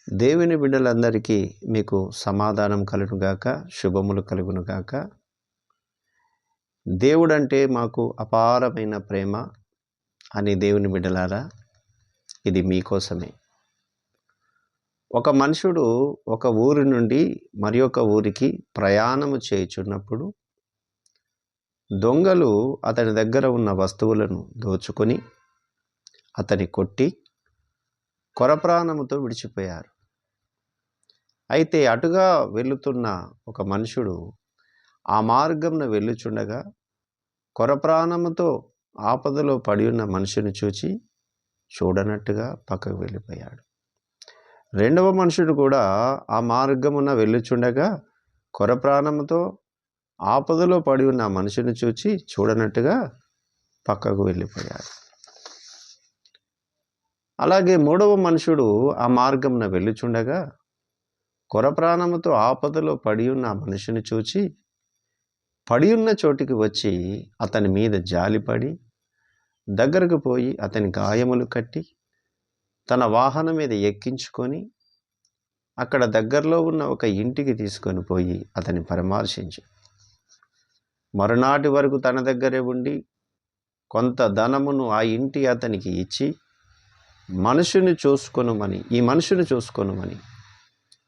దేవుని బిడ్డలందరికీ మీకు సమాధానం కలుగునుగాక, శుభములు కలుగునుగాక. దేవుడంటే మాకు అపారమైన ప్రేమ అని దేవుని బిడ్డలారా, ఇది మీకోసమే. ఒక మనుషుడు ఒక ఊరి నుండి మరి ఒక ఊరికి ప్రయాణము చేయుచున్నప్పుడు దొంగలు అతని దగ్గర ఉన్న వస్తువులను దోచుకొని అతని కొట్టి కొరప్రాణముతో విడిచిపోయారు. అయితే అటుగా వెళుతున్న ఒక మనుషుడు ఆ మార్గంన వెళ్ళుచుండగా కొరప్రాణముతో ఆపదలో పడి ఉన్న మనిషిని చూచి చూడనట్టుగా పక్కకు వెళ్ళిపోయాడు. రెండవ మనుషుడు కూడా ఆ మార్గమున వెళ్ళుచుండగా కొరప్రాణముతో ఆపదలో పడి ఉన్న మనిషిని చూచి చూడనట్టుగా పక్కకు వెళ్ళిపోయాడు. అలాగే మూడవ మనుషుడు ఆ మార్గంన వెళ్ళుచుండగా కొరప్రాణముతో ఆపదలో పడి ఉన్న మనిషిని చూచి పడి ఉన్న చోటికి వచ్చి అతని మీద జాలిపడి దగ్గరకు పోయి అతని గాయములు కట్టి తన వాహనం మీద ఎక్కించుకొని అక్కడ దగ్గరలో ఉన్న ఒక ఇంటికి తీసుకొని పోయి అతని పరామర్శించి మరునాటి వరకు తన దగ్గరే ఉండి కొంత ధనమును ఆ ఇంటి అతనికి ఇచ్చి ఈ మనుషుని చూసుకొనుమని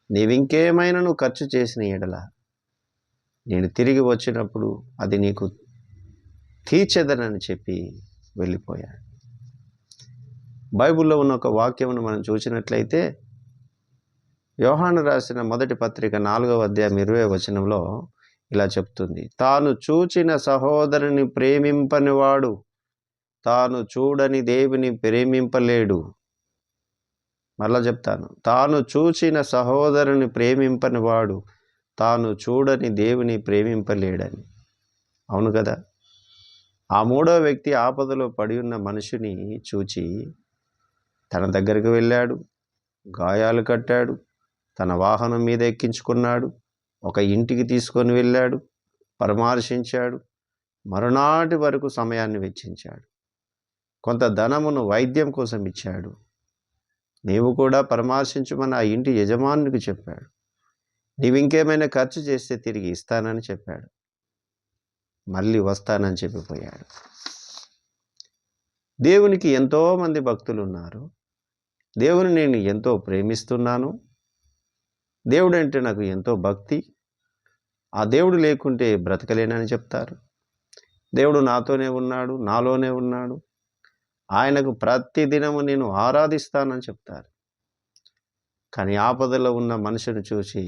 నీవింకేమైనా నువ్వు ఖర్చు చేసిన ఎడల నేను తిరిగి వచ్చినప్పుడు అది నీకు తీర్చెదనని చెప్పి వెళ్ళిపోయాడు. బైబిల్లో ఉన్న ఒక వాక్యమును మనం చూసినట్లయితే యోహాను రాసిన మొదటి పత్రిక 4వ అధ్యాయం 20వ వచనంలో ఇలా చెప్తుంది, తాను చూచిన సహోదరుని ప్రేమింపనివాడు తాను చూడని దేవుని ప్రేమింపలేడు. మరలా చెప్తాను, తాను చూచిన సహోదరుని ప్రేమింపని వాడు తాను చూడని దేవుని ప్రేమింపలేడని. అవును కదా. ఆ మూడవ వ్యక్తి ఆపదలో పడి ఉన్న మనిషిని చూచి తన దగ్గరికి వెళ్ళాడు, గాయాలు కట్టాడు, తన వాహనం మీద ఎక్కించుకున్నాడు, ఒక ఇంటికి తీసుకొని వెళ్ళాడు, పరామర్శించాడు, మరునాటి వరకు సమయాన్ని వెచ్చించాడు, కొంత ధనమును వైద్యం కోసం ఇచ్చాడు. నీవు కూడా పరామర్శించమని ఆ ఇంటి యజమానునికి చెప్పాడు. నీవు ఇంకేమైనా ఖర్చు చేస్తే తిరిగి ఇస్తానని చెప్పాడు. మళ్ళీ వస్తానని చెప్పిపోయాడు. దేవునికి ఎంతోమంది భక్తులు ఉన్నారు. దేవుని నేను ఎంతో ప్రేమిస్తున్నాను, దేవుడు అంటే నాకు ఎంతో భక్తి, ఆ దేవుడు లేకుంటే బ్రతకలేనని చెప్తారు. దేవుడు నాతోనే ఉన్నాడు, నాలోనే ఉన్నాడు, ఆయనకు ప్రతి దినము నేను ఆరాధిస్తానని చెప్తారు. కానీ ఆపదలో ఉన్న మనుషుని చూసి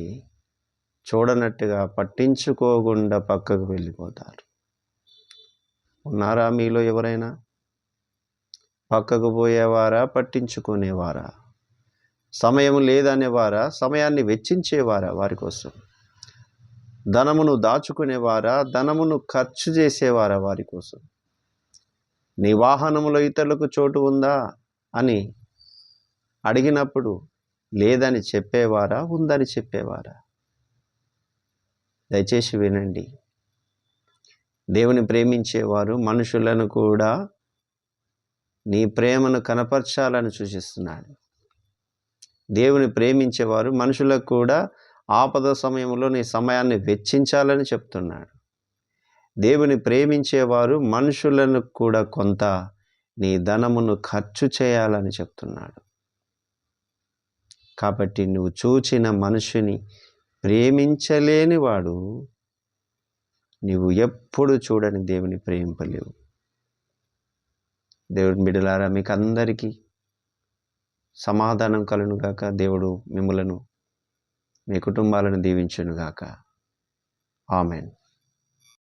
చూడనట్టుగా పట్టించుకోకుండా పక్కకు వెళ్ళిపోతారు. ఉన్నారా మీలో ఎవరైనా? పక్కకు పోయేవారా, పట్టించుకునేవారా, సమయం లేదనేవారా, సమయాన్ని వెచ్చించేవారా వారి కోసం, ధనమును దాచుకునేవారా, ధనమును ఖర్చు చేసేవారా వారి కోసం, నీ వాహనములో ఇతరులకు చోటు ఉందా అని అడిగినప్పుడు లేదని చెప్పేవారా, ఉందని చెప్పేవారా? దయచేసి వినండి. దేవుని ప్రేమించేవారు మనుషులను కూడా నీ ప్రేమను కనపరచాలని సూచిస్తున్నాడు. దేవుని ప్రేమించేవారు మనుషులకు కూడా ఆపద సమయంలో నీ సమయాన్ని వెచ్చించాలని చెప్తున్నాడు. దేవుని ప్రేమించేవారు మనుషులను కూడా కొంత నీ ధనమును ఖర్చు చేయాలని చెప్తున్నాడు. కాబట్టి నువ్వు చూచిన మనుషుని ప్రేమించలేని వాడు నీవు ఎప్పుడు చూడని దేవుని ప్రేమింపలేవు. దేవుని బిడ్డలారా, మీకు అందరికీ సమాధానం కలుగునుగాక. దేవుడు మిమ్ములను, మీ కుటుంబాలను దీవించునుగాక. ఆమెన్.